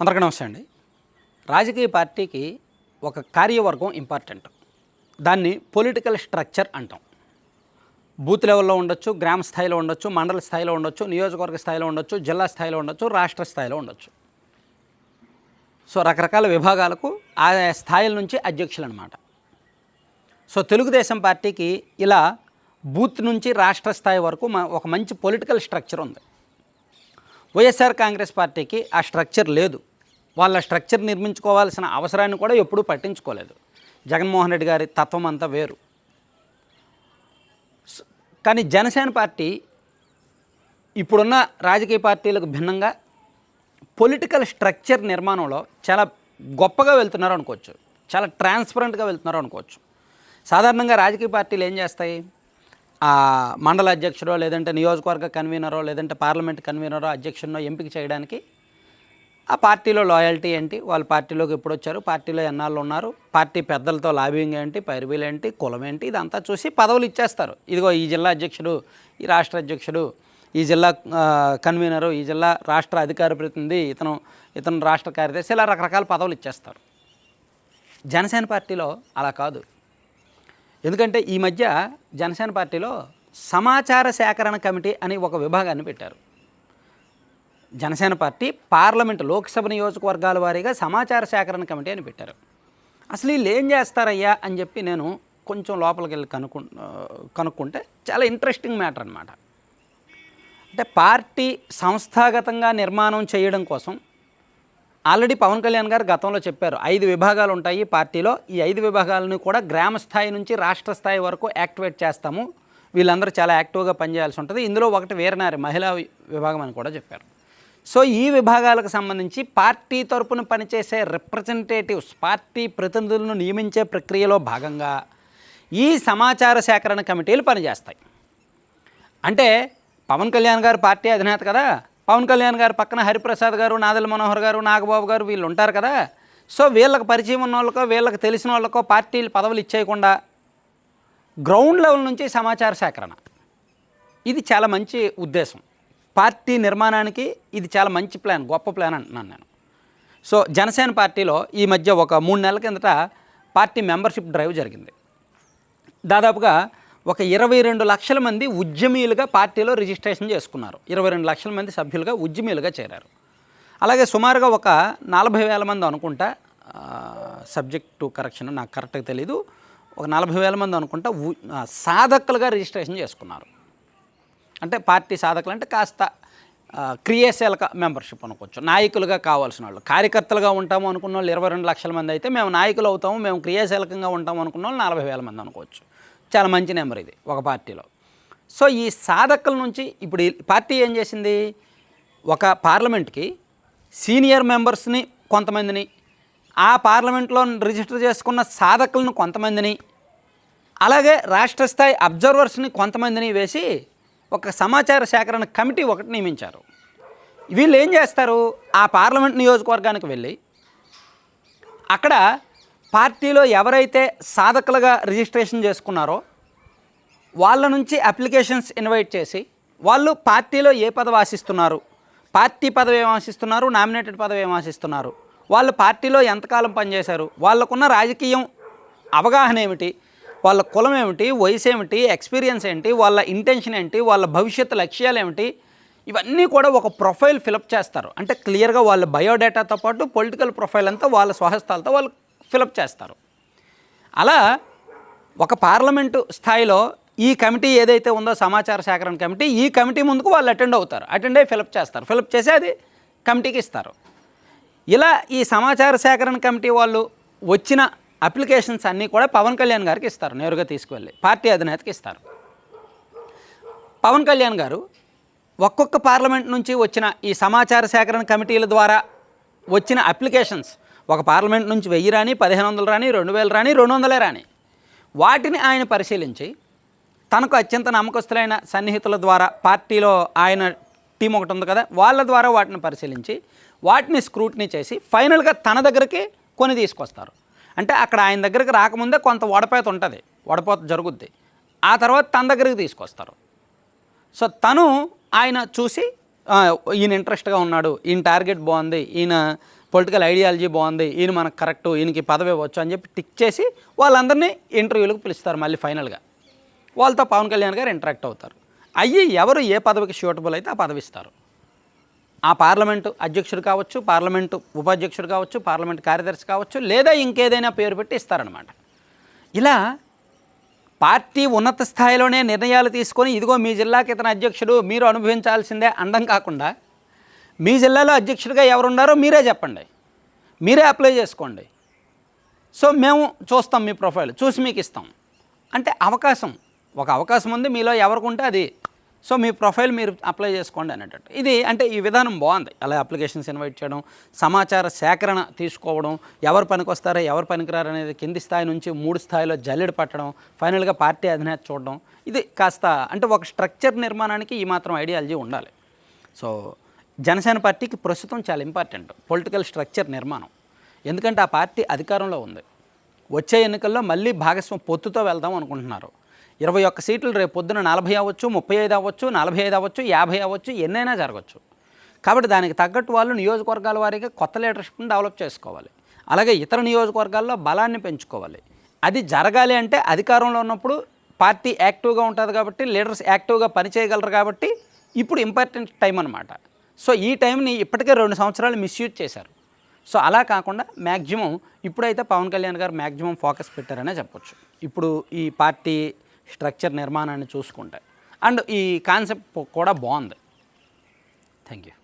అందరికీ నమస్తే అండి. రాజకీయ పార్టీకి ఒక కార్యవర్గం ఇంపార్టెంట్. దాన్ని పొలిటికల్ స్ట్రక్చర్ అంటాం. బూత్ లెవెల్లో ఉండొచ్చు, గ్రామ స్థాయిలో ఉండొచ్చు, మండల స్థాయిలో ఉండొచ్చు, నియోజకవర్గ స్థాయిలో ఉండొచ్చు, జిల్లా స్థాయిలో ఉండొచ్చు, రాష్ట్ర స్థాయిలో ఉండొచ్చు. సో రకరకాల విభాగాలకు ఆయా స్థాయిల నుంచి అధ్యక్షులు అనమాట. సో తెలుగుదేశం పార్టీకి ఇలా బూత్ నుంచి రాష్ట్ర స్థాయి వరకు ఒక మంచి పొలిటికల్ స్ట్రక్చర్ ఉంది. వైఎస్ఆర్ కాంగ్రెస్ పార్టీకి ఆ స్ట్రక్చర్ లేదు. వాళ్ళ స్ట్రక్చర్ నిర్మించుకోవాల్సిన అవసరాన్ని కూడా ఎప్పుడూ పట్టించుకోలేదు. జగన్మోహన్ రెడ్డి గారి తత్వం అంతా వేరు. కానీ జనసేన పార్టీ ఇప్పుడున్న రాజకీయ పార్టీలకు భిన్నంగా పొలిటికల్ స్ట్రక్చర్ నిర్మాణంలో చాలా గొప్పగా వెళ్తున్నారు అనుకోవచ్చు, చాలా ట్రాన్స్పరెంట్గా వెళ్తున్నారు అనుకోవచ్చు. సాధారణంగా రాజకీయ పార్టీలు ఏం చేస్తాయి? మండల అధ్యక్షుడో లేదంటే నియోజకవర్గ కన్వీనరో లేదంటే పార్లమెంట్ కన్వీనరో అధ్యక్షుడినో ఎంపిక చేయడానికి ఆ పార్టీలో లాయల్టీ ఏంటి, వాళ్ళు పార్టీలోకి ఎప్పుడు వచ్చారు, పార్టీలో ఎన్నాళ్ళు ఉన్నారు, పార్టీ పెద్దలతో లాబింగ్ ఏంటి, పైరువీలు ఏంటి, కులం ఏంటి, ఇదంతా చూసి పదవులు ఇచ్చేస్తారు. ఇదిగో ఈ జిల్లా అధ్యక్షుడు, ఈ రాష్ట్ర అధ్యక్షుడు, ఈ జిల్లా కన్వీనరు, ఈ జిల్లా రాష్ట్ర అధికార ప్రతినిధి, ఇతను రాష్ట్ర కార్యదర్శి, ఇలా రకరకాల పదవులు ఇచ్చేస్తారు. జనసేన పార్టీలో అలా కాదు. ఎందుకంటే ఈ మధ్య జనసేన పార్టీలో సమాచార సేకరణ కమిటీ అని ఒక విభాగాన్ని పెట్టారు. జనసేన పార్టీ పార్లమెంటు లోక్సభ నియోజకవర్గాల వారీగా సమాచార సేకరణ కమిటీ అని పెట్టారు. అసలు వీళ్ళు ఏం చేస్తారయ్యా అని చెప్పి నేను కొంచెం లోపలికి వెళ్ళి కనుక్కుంటే చాలా ఇంట్రెస్టింగ్ మ్యాటర్ అనమాట. అంటే పార్టీ సంస్థాగతంగా నిర్మాణం చేయడం కోసం ఆల్రెడీ పవన్ కళ్యాణ్ గారు గతంలో చెప్పారు, 5 విభాగాలు ఉంటాయి పార్టీలో, ఈ 5 విభాగాలను కూడా గ్రామ స్థాయి నుంచి రాష్ట్ర స్థాయి వరకు యాక్టివేట్ చేస్తాము, వీళ్ళందరూ చాలా యాక్టివ్గా పనిచేయాల్సి ఉంటుంది, ఇందులో ఒకటి వీరనారి మహిళా విభాగం అని కూడా చెప్పారు. సో ఈ విభాగాలకు సంబంధించి పార్టీ తరపున పనిచేసే రిప్రజెంటేటివ్స్, పార్టీ ప్రతినిధులను నియమించే ప్రక్రియలో భాగంగా ఈ సమాచార సేకరణ కమిటీలు పనిచేస్తాయి. అంటే పవన్ కళ్యాణ్ గారు పార్టీ అధినేత కదా, పవన్ కళ్యాణ్ గారు పక్కన హరిప్రసాద్ గారు, నాదెళ్ల మనోహర్ గారు, నాగబాబు గారు వీళ్ళు ఉంటారు కదా. సో వీళ్ళకి పరిచయం ఉన్న వాళ్ళకో వీళ్ళకి తెలిసిన వాళ్ళకో పార్టీలు పదవులు ఇచ్చేయకుండా గ్రౌండ్ లెవెల్ నుంచి సమాచార సేకరణ, ఇది చాలా మంచి ఉద్దేశం. పార్టీ నిర్మాణానికి ఇది చాలా మంచి ప్లాన్, గొప్ప ప్లాన్ అంటున్నాను నేను. సో జనసేన పార్టీలో ఈ మధ్య ఒక 3 నెలల కిందట పార్టీ మెంబర్షిప్ డ్రైవ్ జరిగింది. దాదాపుగా ఒక 22 లక్షల మంది ఉద్యమీలుగా పార్టీలో రిజిస్ట్రేషన్ చేసుకున్నారు. 22 లక్షల మంది సభ్యులుగా ఉద్యమీలుగా చేరారు. అలాగే సుమారుగా ఒక 40,000 మంది అనుకుంటా, సబ్జెక్ట్ టు కరెక్షన్ నాకు కరెక్ట్గా తెలీదు, ఒక 40,000 మంది అనుకుంటా సాధకులుగా రిజిస్ట్రేషన్ చేసుకున్నారు. అంటే పార్టీ సాధకులు అంటే కాస్త క్రియాశీలక మెంబర్షిప్ అనుకోవచ్చు. నాయకులుగా కావాల్సిన వాళ్ళు, కార్యకర్తలుగా ఉంటాము అనుకున్న వాళ్ళు 22 లక్షల మంది అయితే, మేము నాయకులు అవుతాము, మేము క్రియాశీలకంగా ఉంటాము అనుకున్న వాళ్ళు 40,000 మంది అనుకోవచ్చు. చాలా మంచి నెంబర్ ఇది ఒక పార్టీలో. సో ఈ సాధకుల నుంచి ఇప్పుడు పార్టీ ఏం చేసింది, ఒక పార్లమెంట్కి సీనియర్ మెంబర్స్ని కొంతమందిని, ఆ పార్లమెంట్లో రిజిస్టర్ చేసుకున్న సాధకులను కొంతమందిని, అలాగే రాష్ట్ర స్థాయి అబ్జర్వర్స్ని కొంతమందిని వేసి ఒక సమాచార సేకరణ కమిటీ ఒకటి నియమించారు. వీళ్ళు ఏం చేస్తారు, ఆ పార్లమెంట్ నియోజకవర్గానికి వెళ్ళి అక్కడ పార్టీలో ఎవరైతే సాధకులుగా రిజిస్ట్రేషన్ చేసుకున్నారో వాళ్ళ నుంచి అప్లికేషన్స్ ఇన్వైట్ చేసి, వాళ్ళు పార్టీలో ఏ పదవి ఆశిస్తున్నారు, పార్టీ పదవి ఏం ఆశిస్తున్నారు, నామినేటెడ్ పదవి ఏం ఆశిస్తున్నారు, వాళ్ళు పార్టీలో ఎంతకాలం పనిచేశారు, వాళ్ళకున్న రాజకీయం అవగాహన ఏమిటి, వాళ్ళ కులం ఏమిటి, వయసు ఏమిటి, ఎక్స్పీరియన్స్ ఏంటి, వాళ్ళ ఇంటెన్షన్ ఏంటి, వాళ్ళ భవిష్యత్తు లక్ష్యాలు ఏమిటి, ఇవన్నీ కూడా ఒక ప్రొఫైల్ ఫిలప్ చేస్తారు. అంటే క్లియర్గా వాళ్ళ బయోడేటాతో పాటు పొలిటికల్ ప్రొఫైల్ అంతా వాళ్ళ స్వహస్తాలతో వాళ్ళు ఫిలప్ చేస్తారు. అలా ఒక పార్లమెంటు స్థాయిలో ఈ కమిటీ ఏదైతే ఉందో సమాచార సేకరణ కమిటీ, ఈ కమిటీ ముందుకు వాళ్ళు అటెండ్ అవుతారు, అటెండ్ అయ్యి ఫిలప్ చేస్తారు, ఫిలప్ చేసి అది కమిటీకి ఇస్తారు. ఇలా ఈ సమాచార సేకరణ కమిటీ వాళ్ళు వచ్చిన అప్లికేషన్స్ అన్నీ కూడా పవన్ కళ్యాణ్ గారికి ఇస్తారు, నేరుగా తీసుకువెళ్ళి పార్టీ అధినేతకి ఇస్తారు. పవన్ కళ్యాణ్ గారు ఒక్కొక్క పార్లమెంట్ నుంచి వచ్చిన ఈ సమాచార సేకరణ కమిటీల ద్వారా వచ్చిన అప్లికేషన్స్, ఒక పార్లమెంట్ నుంచి 1000 రాని, 1500 రాని, 2000 రాని, 200 రాని, వాటిని ఆయన పరిశీలించి తనకు అత్యంత నమ్మకస్తులైన సన్నిహితుల ద్వారా, పార్టీలో ఆయన టీం ఒకటి ఉంది కదా, వాళ్ళ ద్వారా వాటిని పరిశీలించి వాటిని స్క్రూటినీ చేసి ఫైనల్గా తన దగ్గరికి కొని తీసుకొస్తారు. అంటే అక్కడ ఆయన దగ్గరికి రాకముందే కొంత వడపోత ఉంటుంది, వడపోత జరుగుద్ది, ఆ తర్వాత తన దగ్గరికి తీసుకొస్తారు. సో తను ఆయన చూసి ఈయన ఇంట్రెస్ట్గా ఉన్నాడు, ఈయన టార్గెట్ బాగుంది, ఈయన పొలిటికల్ ఐడియాలజీ బాగుంది, ఈయన మనకు కరెక్ట్, ఈయనకి పదవి ఇవ్వచ్చు అని చెప్పి టిక్ చేసి వాళ్ళందరినీ ఇంటర్వ్యూలకు పిలుస్తారు. మళ్ళీ ఫైనల్గా వాళ్ళతో పవన్ కళ్యాణ్ గారు ఇంటరాక్ట్ అవుతారు. అయ్యి ఎవరు ఏ పదవికి సూటబుల్ అయితే ఆ పదవి ఇస్తారు. ఆ పార్లమెంటు అధ్యక్షుడు కావచ్చు, పార్లమెంటు ఉపాధ్యక్షుడు కావచ్చు, పార్లమెంటు కార్యదర్శి కావచ్చు, లేదా ఇంకేదైనా పేరు పెట్టి ఇస్తారనమాట. ఇలా పార్టీ ఉన్నత స్థాయిలోనే నిర్ణయాలు తీసుకొని ఇదిగో మీ జిల్లాకి ఇతను అధ్యక్షుడు, మీరు అనుభవించాల్సిందే అనడం కాకుండా మీ జిల్లాలో అధ్యక్షుడిగా ఎవరున్నారో మీరే చెప్పండి, మీరే అప్లై చేసుకోండి, సో మేము చూస్తాం మీ ప్రొఫైల్, చూసి మీకు ఇస్తాం అంటే ఒక అవకాశం ఉంది మీలో ఎవరికి ఉంటే అది, సో మీ ప్రొఫైల్ మీరు అప్లై చేసుకోండి అనేటట్టు. ఇది అంటే ఈ విధానం బాగుంది. అలా అప్లికేషన్స్ ఇన్వైట్ చేయడం, సమాచార సేకరణ తీసుకోవడం, ఎవరు పనికొస్తారో ఎవరు పనికిరారు అనేది కింది స్థాయి నుంచి 3 స్థాయిలో జల్లెడ పట్టడం, ఫైనల్గా పార్టీ అధినేత చూడడం. ఇది కాస్త అంటే ఒక స్ట్రక్చర్ నిర్మాణానికి ఈ మాత్రం ఐడియాలజీ ఉండాలి. సో జనసేన పార్టీకి ప్రస్తుతం చాలా ఇంపార్టెంట్ పొలిటికల్ స్ట్రక్చర్ నిర్మాణం. ఎందుకంటే ఆ పార్టీ అధికారంలో ఉంది. వచ్చే ఎన్నికల్లో మళ్ళీ పొత్తుతో వెళ్దాం అనుకుంటున్నారు. 21 సీట్లు రేపు పొద్దున 40 అవ్వచ్చు, 35 అవ్వచ్చు, 45 అవ్వచ్చు, 50 అవ్వచ్చు, ఎన్నైనా జరగచ్చు. కాబట్టి దానికి తగ్గట్టు వాళ్ళు నియోజకవర్గాల వారీగా కొత్త లీడర్షిప్ని డెవలప్ చేసుకోవాలి. అలాగే ఇతర నియోజకవర్గాల్లో బలాన్ని పెంచుకోవాలి. అది జరగాలి అంటే అధికారంలో ఉన్నప్పుడు పార్టీ యాక్టివ్గా ఉంటుంది కాబట్టి, లీడర్స్ యాక్టివ్గా పనిచేయగలరు కాబట్టి ఇప్పుడు ఇంపార్టెంట్ టైం అనమాట. సో ఈ టైంని ఇప్పటికే 2 సంవత్సరాలు మిస్యూజ్ చేశారు. సో అలా కాకుండా మ్యాక్సిమం ఇప్పుడైతే పవన్ కళ్యాణ్ గారు మ్యాక్సిమం ఫోకస్ పెట్టారనే చెప్పొచ్చు. ఇప్పుడు ఈ పార్టీ స్ట్రక్చర్ నిర్మాణాన్ని చూసుకుంటే అండ్ ఈ కాన్సెప్ట్ కూడా బాగుంది. Thank you.